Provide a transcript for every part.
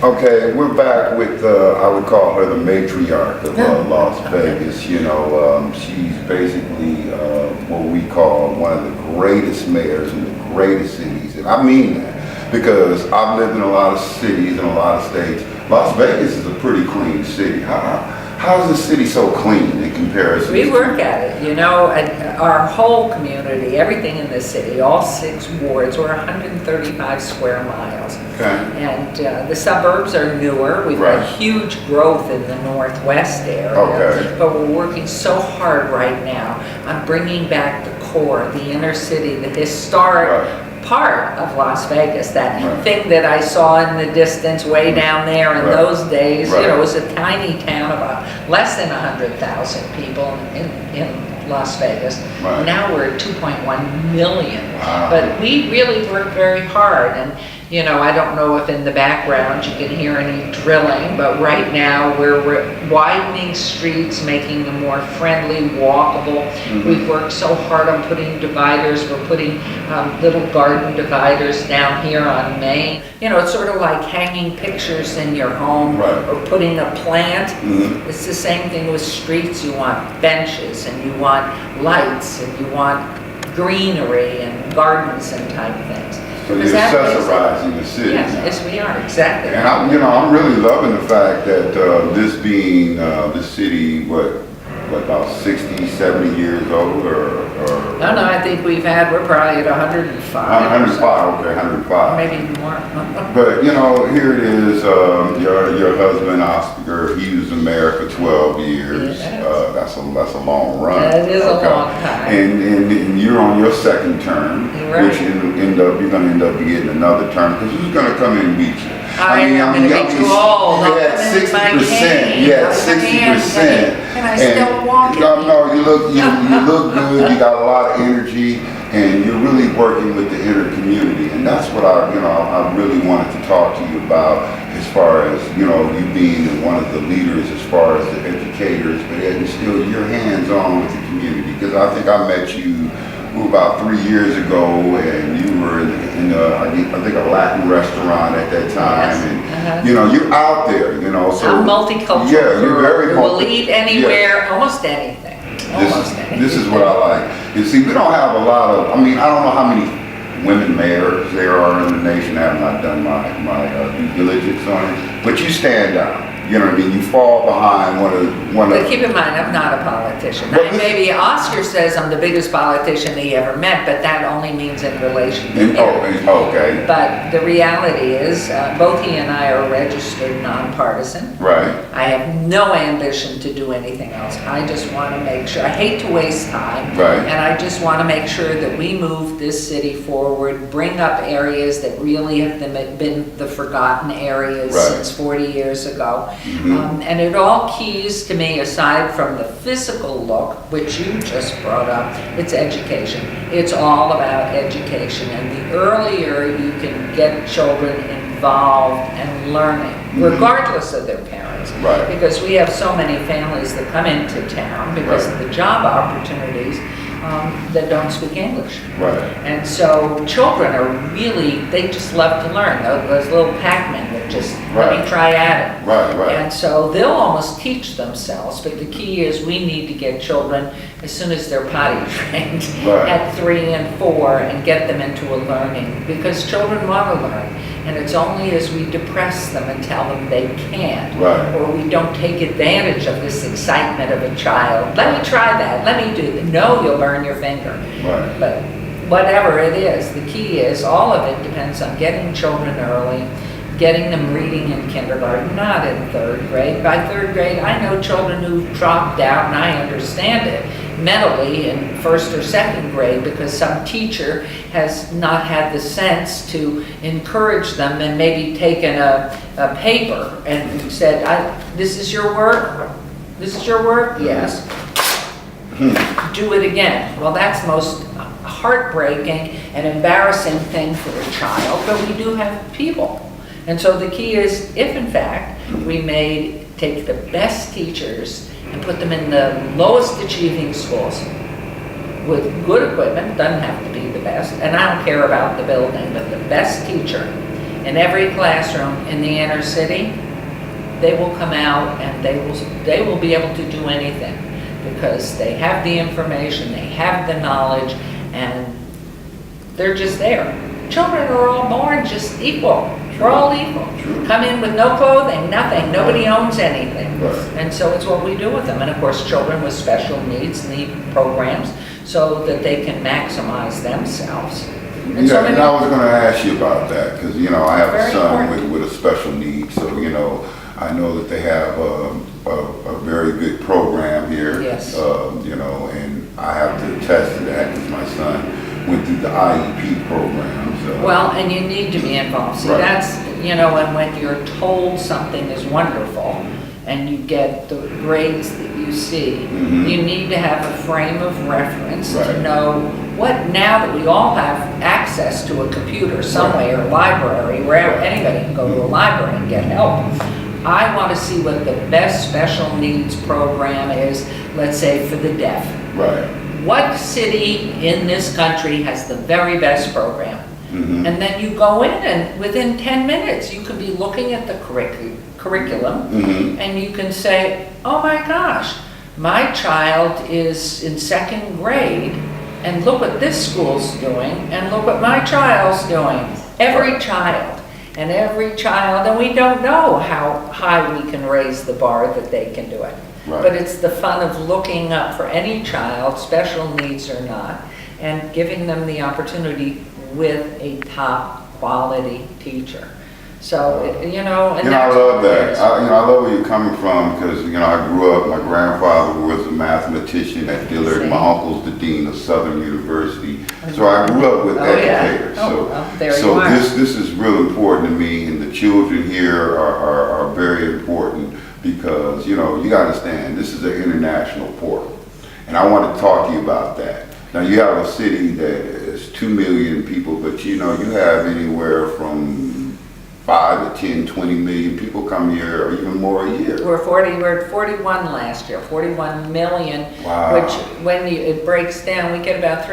Okay, we're back with, I would call her the matriarch of Las Vegas. You know, she's basically what we call one of the greatest mayors in the greatest cities. And I mean that because I've lived in a lot of cities and a lot of states. Las Vegas is a pretty clean city. How is the city so clean in comparison? We work at it, you know, and our whole community, everything in the city, all 6 wards, we're 135 square miles. Okay. And the suburbs are newer. We've Right. got huge growth in the northwest area. Okay. But we're working so hard right now on bringing back the core, the inner city, the historic Right. part of Las Vegas, that Right. thing that I saw in the distance way down there in Right. those days. Right. You know, it was a tiny town of less than 100,000 people in Las Vegas. Right. Now we're at 2.1 million. Wow. But we really work very hard, and you know, I don't know if in the background you can hear any drilling, but right now we're widening streets, making them more friendly, walkable. Mm-hmm. We've worked so hard on putting dividers. We're putting little garden dividers down here on Main. You know, it's sort of like hanging pictures in your home. Right. Or putting a plant. Mhm. It's the same thing with streets. You want benches, and you want lights, and you want greenery and gardens and type things. So you're Because that makes it- accessorizing the city Yes, now. yes, we are, exactly. And I'm really loving the fact that this being the city, what about 60, 70 years old, or No, I think we're probably at 105. 105, okay, 105. Maybe more. But you know, here it is. Your husband Oscar, he was the mayor for 12 years. Yes. That's a long run. That is a Okay. long time. And you're on your second term, Right. which you're gonna end up getting another term because who's gonna come in and beat you? I am gonna be too old. I'll Yeah, come in with my 60%. cane. Yeah, I'll come in 60%. and I still walk it. No, you look good. You got a lot of energy, and you're really working with the inner community, and that's what I really wanted to talk to you about, as far as you being one of the leaders, as far as the educators, but yet still you're hands-on with the community. Because I think I met you about 3 years ago, and you were in I think a Latin restaurant at that time, Yes. and you're out there, so I'm multicultural. yeah, you're very We'll eat anywhere, almost anything. Almost anything. This is what I like. You see, we don't have a lot of, I don't know how many women mayors there are in the nation. I have not done my due diligence on it, but you stand out. You know what I mean? You fall behind one But of. keep in mind, I'm not a politician. But this- Maybe Oscar says I'm the biggest politician he ever met, but that only means in relation to him. Okay, But the reality is, both he and I are registered nonpartisan. right, I have no ambition to do anything else. I just want to make sure, I hate to waste time. Right. And I just want to make sure that we move this city forward, bring up areas that really have been the forgotten areas Right. since 40 years ago. And it all keys to me, aside from the physical look, which you just brought up, it's education. It's all about education. And the earlier you can get children involved and learning, regardless of their parents. Right. Because we have so many families that come into town because Right. of the job opportunities that don't speak English. right, And so children are really, they just love to learn. Those little Pac-Men that just, let Right. me try at it. right. And so they'll almost teach themselves, but the key is we need to get children, as soon as they're potty trained, Right. at 3 and 4, and get them into a learning, because children want to learn. And it's only as we depress them and tell them they can't, Right. or we don't take advantage of this excitement of a child. Let me try that, let me do that. No, you'll burn your finger. Right. But whatever it is, the key is all of it depends on getting children early, getting them reading in kindergarten, not in 3rd grade. By 3rd grade, I know children who've dropped out, and I understand it mentally in 1st or 2nd grade because some teacher has not had the sense to encourage them and maybe taken a paper and said, this is your work? This is your work? Yes. Do it again. Well, that's the most heartbreaking and embarrassing thing for a child, but we do have people. And so the key is, if in fact we may take the best teachers and put them in the lowest achieving schools with good equipment, doesn't have to be the best, and I don't care about the building, but the best teacher, in every classroom in the inner city, they will come out and they will be able to do anything because they have the information, they have the knowledge, and they're just there. Children are all born just equal. We're all equal. True. Come in with no clothing, nothing. Nobody owns anything. Right. And so it's what we do with them. And of course, children with special needs need programs so that they can maximize themselves. And so Yeah, many, and I was going to ask you about that because, you know, I have a Very son important. with a special need. So, you know, I know that they have a very good program here. Yes. You know, and I have to attest to that because my son went through the IEP program. So. well, and you need to be involved. See, Right. that's, you know, and when you're told something is wonderful and you get the grades that you see, Mhm. you need to have a frame of reference to Right. know what, now that we all have access to a computer somewhere, or library, wherever, Right. anybody can go to a library and get help. I want to see what the best special needs program is, let's say for the deaf. Right. What city in this country has the very best program? Mhm. And then you go in and within 10 minutes, you could be looking at the curriculum Mhm. and you can say, oh my gosh, my child is in second grade and look what this school's doing and look what my child's doing. Every child. And we don't know how high we can raise the bar that they can do it. Right. But it's the fun of looking up for any child, special needs or not, and giving them the opportunity with a top quality teacher. So, you know, and You know, I that's love what it that. is. You know, I love where you're coming from because, you know, I grew up, my grandfather was a mathematician at Dillard, my uncle's the dean of Southern University. So I grew up with Oh, yeah. educators. Oh, So, well, there you so are. this is real important to me, and the children here are very important because, you know, you got to understand, this is an international portal. And I want to talk to you about that. Now, you have a city that is 2 million people, but, you know, you have anywhere from 5 to 10, 20 million people come here, or even more a year. We're at 41 last year, 41 million, Wow. which when it breaks down, we get about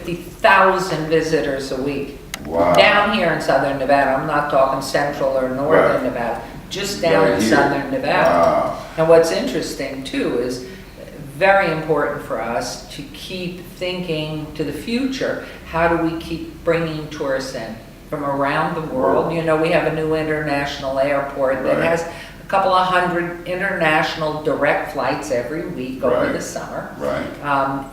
350,000 visitors a week. Wow. Down here in southern Nevada, I'm not talking central or northern Right. Nevada, just down Right in here. southern Nevada. Wow. And what's interesting too is very important for us to keep thinking to the future. How do we keep bringing tourists in from around the world? You know, we have a new international airport that Right. has a couple of hundred international direct flights every week over Right. the summer. Right.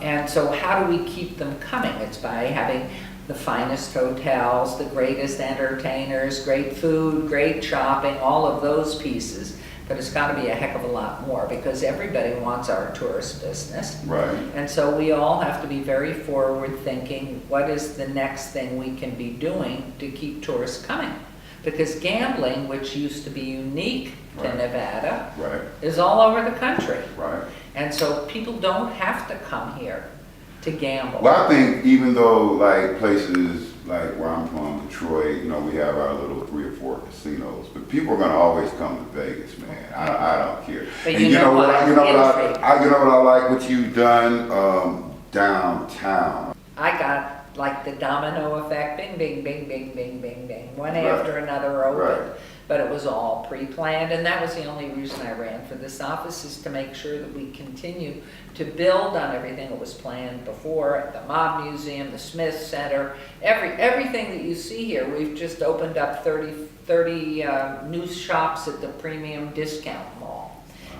And so how do we keep them coming? It's by having the finest hotels, the greatest entertainers, great food, great shopping, all of those pieces. But it's got to be a heck of a lot more because everybody wants our tourist business. Right. And so we all have to be very forward thinking, what is the next thing we can be doing to keep tourists coming? Because gambling, which used to be unique to Right. Nevada, Right. is all over the country. Right. And so people don't have to come here to gamble. Well, I think even though like places like where I'm from, Detroit, you know, we have our little 3 or 4 casinos, but people are gonna always come to Vegas, man. I don't care. But And you know what? you know what Intrigue. you know what I like what you've done downtown. I got like the domino effect, bing, bing, bing, bing, bing, bing, bing, one Right. after another opened. Right. But it was all pre-planned, and that was the only reason I ran for this office, is to make sure that we continue to build on everything that was planned before, the Mob Museum, the Smith Center, everything that you see here. We've just opened up 30 new shops at the Premium Discount Mall.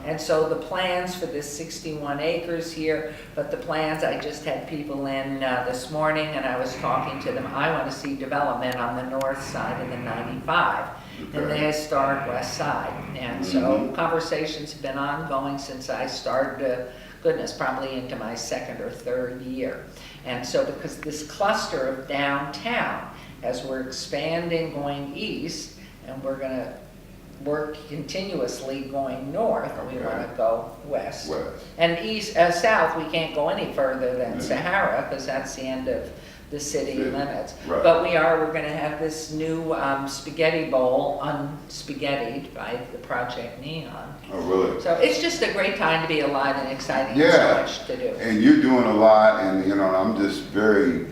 And so the plans for this 61 acres here, but the plans, I just had people in this morning and I was talking to them. I want to see development on the north side of the 95 and the Okay. historic west side. And so conversations have been ongoing since I started, goodness, probably into my 2nd or 3rd year. And so because this cluster of downtown, as we're expanding going east, and we're going to work continuously going north, we Okay. want to go west. West. And south, we can't go any further than Sahara, because that's the end of the city City. limits. Right. But we're gonna have this new spaghetti bowl unspaghettied by the Project Neon. Oh, really? So it's just a great time to be alive and exciting, and Yeah. so much to do. And you're doing a lot, and you know, I'm just very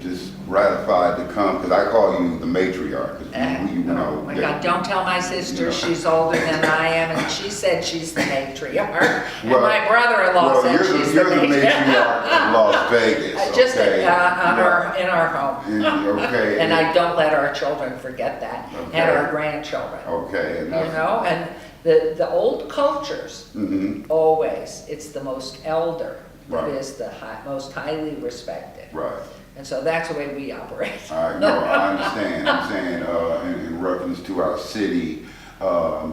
gratified to come, because I call you the matriarch. 'Cause you know, Oh my God, don't tell my sister, you know. she's older than I am, and she said she's the matriarch. And Well- my brother-in-law said she's the you're the matriarch of Las Vegas, Just okay? in our home. Okay. And I don't let our children forget that, and Okay. our grandchildren. Okay, and You that's. know, and the old cultures, Mhm. always, it's the most elder that Right. is the most highly respected. Right. And so that's the way we operate. I understand. I'm saying, in reference to our city,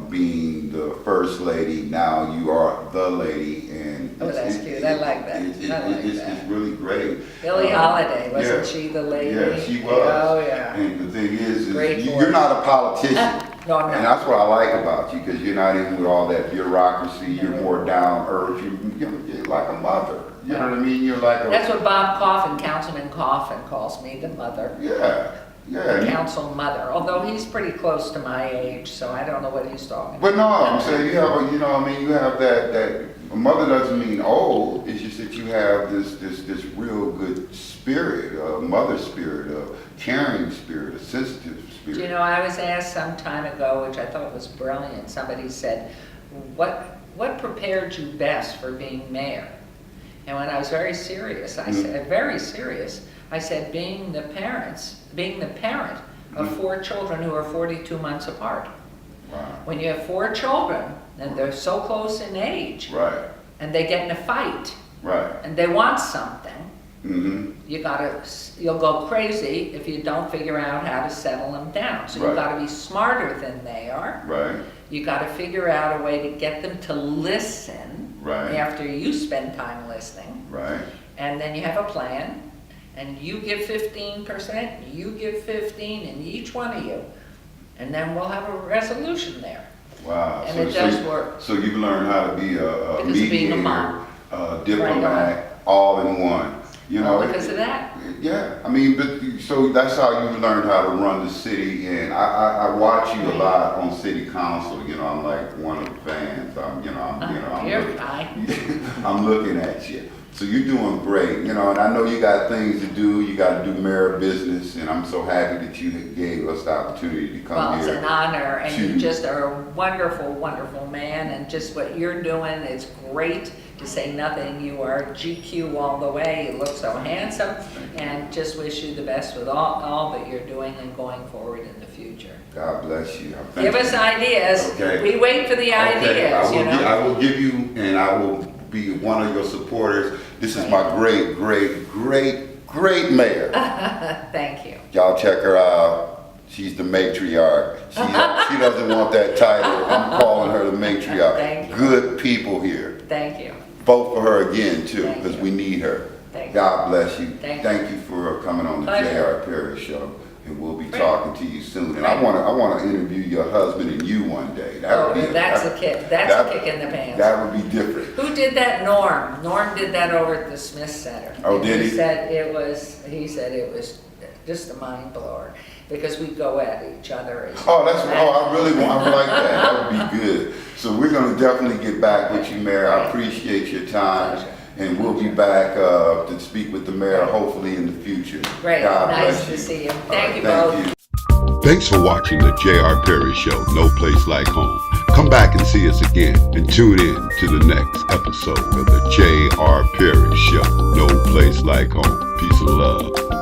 being the first lady, now you are the lady, and. Oh, that's cute. I like that. I like that. It's really great. Billie Holiday, wasn't yeah. she the lady? Yeah, she was. Oh, yeah. And the thing is Great you're voice. not a politician. No, I'm And not. that's what I like about you, because you're not in with all that bureaucracy, you're more down earth, you're like a mother. You know what I mean? You're like a. That's what Bob Coffin, Councilman Coffin, calls me, the mother. Yeah, yeah. The council mother, although he's pretty close to my age, so I don't know what he's talking about. But no, I'm saying you have, you have that, a mother doesn't mean old, it's just that you have this real good spirit, a mother spirit, a caring spirit, a sensitive spirit. You know, I was asked some time ago, which I thought was brilliant, somebody said, what prepared you best for being mayor? And when I was very serious, I said, very serious, I said, being the parent of 4 children who are 42 months apart. Wow. When you have 4 children, and they're so close in age, Right, and they get in a fight, right. and they want something, Mm-hmm. you'll go crazy if you don't figure out how to settle them down. So Right. you've got to be smarter than they are. Right, You got to figure out a way to get them to listen Right. after you spend time listening. right. And then you have a plan, and you give 15%, you give 15, and each one of you. And then we'll have a resolution there. Wow. And it does work. So you've learned how to be a Because of being a mediator, mom. a diplomat, all in one. You know, All because of that. Yeah, I mean, but so that's how you learned how to run the city, and I watch you a lot on city council. You know, I'm like one of the fans. I'm You're looking, fine. I'm looking at you. So you're doing great, you know, and I know you got things to do. You got to do mayor business, and I'm so happy that you gave us the opportunity to come Well, it's here. an honor, and you to- just are a wonderful, wonderful man, and just what you're doing is great, to say nothing. You are GQ all the way, you look so handsome, and just wish you the best with all that you're doing and going forward in the future. God bless you. I thank Give us you. Okay. Okay. We wait for the Okay, ideas, you know? I will give you, and I will be one of your supporters. This is my great, great, great, great mayor. Thank you. Y'all check her out. She's the matriarch. She doesn't want that title. I'm calling her the matriarch. Thank you. Good people here. Thank you. Vote for her again too, Thank because you. we need her. Thank you. God bless you. Thank you. you for coming on the Pleasure. J.R. Perry Show. And we'll be Great. talking to you soon. And I Great. want to interview your husband and you one day. That would be That's a kick in the pants. That would be different. Who did that? Norm. Norm did that over at the Smith Center. Oh, did he? He said it was just a mind blower, because we go at each other. I like that. That would be good. So we're going to definitely get back with you, Mayor. I appreciate your time. Pleasure. And we'll be back to speak with the mayor hopefully in the future. Great. God Nice bless to you. see you. All Thank right, you thank both. you. Thanks for watching the J.R. Perry Show, No Place Like Home. Come back and see us again and tune in to the next episode of the J.R. Perry Show, No Place Like Home. Peace and love.